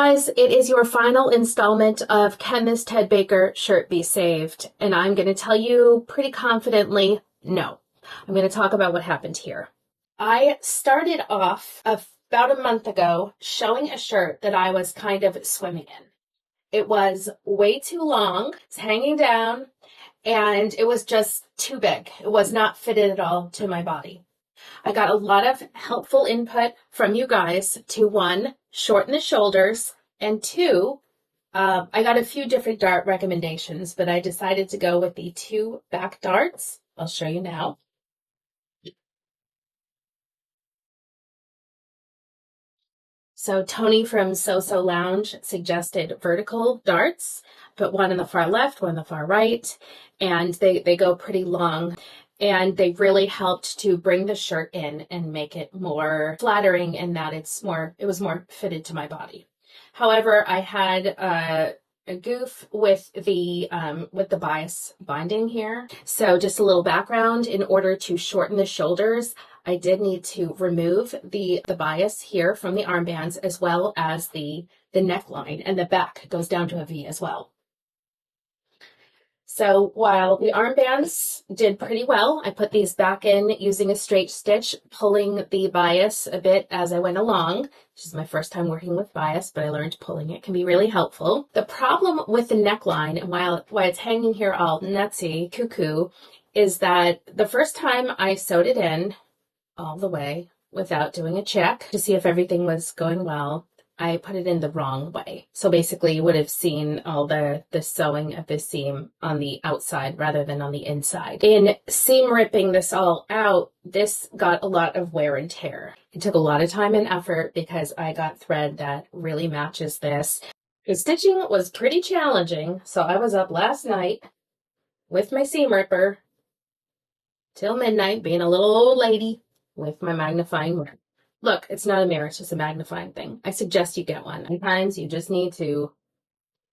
guys, it is your final installment of Can This Ted Baker Shirt Be Saved? And I'm going to tell you pretty confidently, no. I'm going to talk about what happened here. I started off about a month ago showing a shirt that I was kind of swimming in. It was way too long, it's hanging down, and it was just too big. It was not fitted at all to my body. I got a lot of helpful input from you guys to, one, shorten the shoulders, and two, I got a few different dart recommendations, but I decided to go with the 2 back darts. I'll show you now. So Tony from So Lounge suggested vertical darts, put one on the far left, one on the far right, and they go pretty long. And they really helped to bring the shirt in and make it more flattering in that it was more fitted to my body. However, I had a goof with the bias binding here. So just a little background, in order to shorten the shoulders, I did need to remove the bias here from the armbands, as well as the neckline, and the back goes down to a V as well. So while the armbands did pretty well, I put these back in using a straight stitch, pulling the bias a bit as I went along, which is my first time working with bias, but I learned pulling it can be really helpful. The problem with the neckline, and why it's hanging here all nutsy, cuckoo, is that the first time I sewed it in all the way without doing a check to see if everything was going well, I put it in the wrong way. So basically you would have seen all the sewing of the seam on the outside rather than on the inside. In seam ripping this all out, this got a lot of wear and tear. It took a lot of time and effort because I got thread that really matches this. The stitching was pretty challenging, so I was up last night with my seam ripper till midnight, being a little old lady with my magnifying mirror. Look, it's not a mirror, it's just a magnifying thing. I suggest you get one. Sometimes you just need to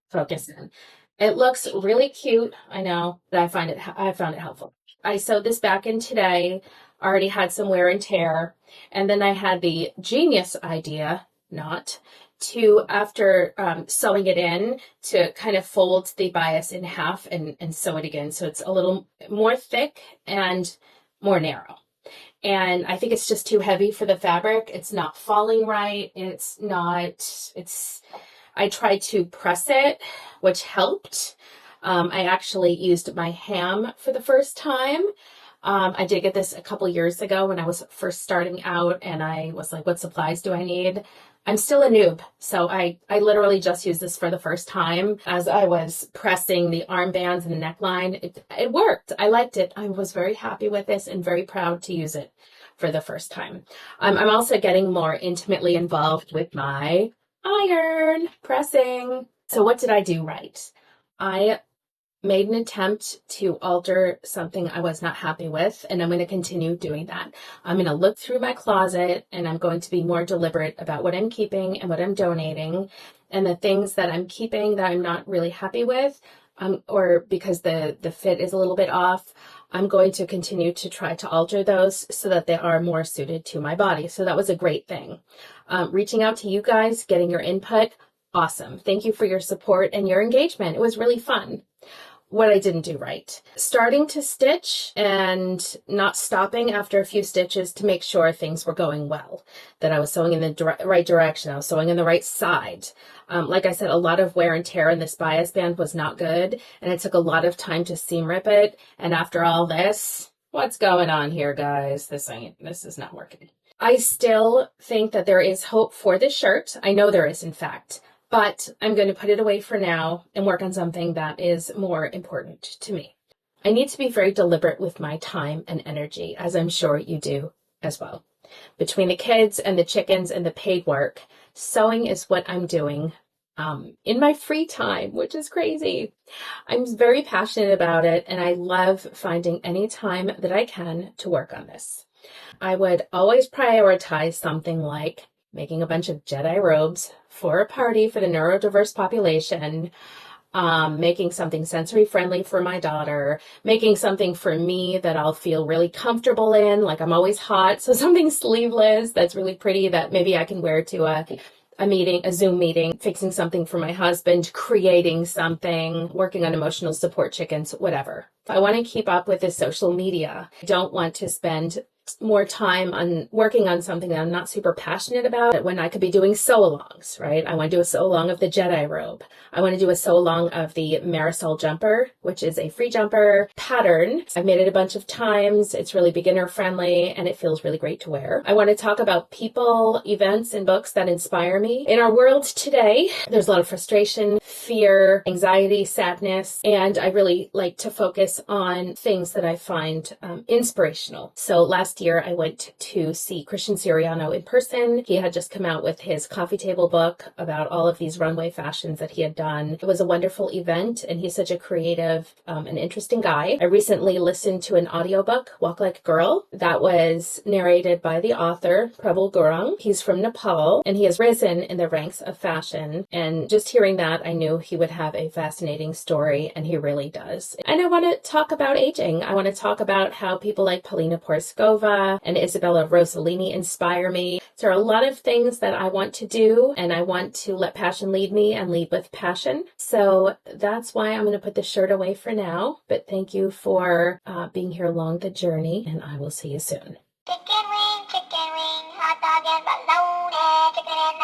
focus in. It looks really cute, I know, but I found it helpful. I sewed this back in today, already had some wear and tear, and then I had the genius idea, after sewing it in, to kind of fold the bias in half and sew it again, so it's a little more thick and more narrow. And I think it's just too heavy for the fabric. It's not falling right. I tried to press it, which helped. I actually used my ham for the first time. I did get this a couple years ago when I was first starting out, and I was like, what supplies do I need? I'm still a noob, so I literally just used this for the first time. As I was pressing the armbands and the neckline, it worked. I liked it. I was very happy with this and very proud to use it for the first time. I'm also getting more intimately involved with my iron pressing. So what did I do right? I made an attempt to alter something I was not happy with, and I'm going to continue doing that. I'm going to look through my closet, and I'm going to be more deliberate about what I'm keeping and what I'm donating, and the things that I'm keeping that I'm not really happy with, or because the fit is a little bit off, I'm going to continue to try to alter those so that they are more suited to my body. So that was a great thing. Reaching out to you guys, getting your input, awesome. Thank you for your support and your engagement. It was really fun. What I didn't do right. Starting to stitch and not stopping after a few stitches to make sure things were going well, that I was sewing in the right direction, I was sewing in the right side. Like I said, a lot of wear and tear in this bias band was not good, and it took a lot of time to seam rip it. And after all this, what's going on here, guys? This is not working. I still think that there is hope for this shirt. I know there is, in fact. But I'm going to put it away for now and work on something that is more important to me. I need to be very deliberate with my time and energy, as I'm sure you do as well. Between the kids and the chickens and the paid work, sewing is what I'm doing in my free time, which is crazy. I'm very passionate about it, and I love finding any time that I can to work on this. I would always prioritize something like making a bunch of Jedi robes for a party for the neurodiverse population, making something sensory friendly for my daughter, making something for me that I'll feel really comfortable in, like I'm always hot, so something sleeveless that's really pretty that maybe I can wear to a meeting, a Zoom meeting, fixing something for my husband, creating something, working on emotional support chickens, whatever. If I want to keep up with the social media, I don't want to spend more time on working on something that I'm not super passionate about when I could be doing sew-alongs, right? I want to do a sew-along of the Jedi robe. I want to do a sew-along of the Marisol jumper, which is a free jumper pattern. I've made it a bunch of times. It's really beginner friendly and it feels really great to wear. I want to talk about people, events, and books that inspire me. In our world today, there's a lot of frustration, fear, anxiety, sadness, and I really like to focus on things that I find inspirational. So last year I went to see Christian Siriano in person. He had just come out with his coffee table book about all of these runway fashions that he had done. It was a wonderful event and he's such a creative and interesting guy. I recently listened to an audiobook, Walk Like a Girl, that was narrated by the author, Prabal Gurung. He's from Nepal and he has risen in the ranks of fashion, and just hearing that I knew he would have a fascinating story, and he really does. And I want to talk about aging. I want to talk about how people like Polina Porskova and Isabella Rossellini inspire me. There are a lot of things that I want to do, and I want to let passion lead me and lead with passion. So that's why I'm going to put the shirt away for now. But thank you for being here along the journey, and I will see you soon. Chicken wing, hot dog and bologna, chicken and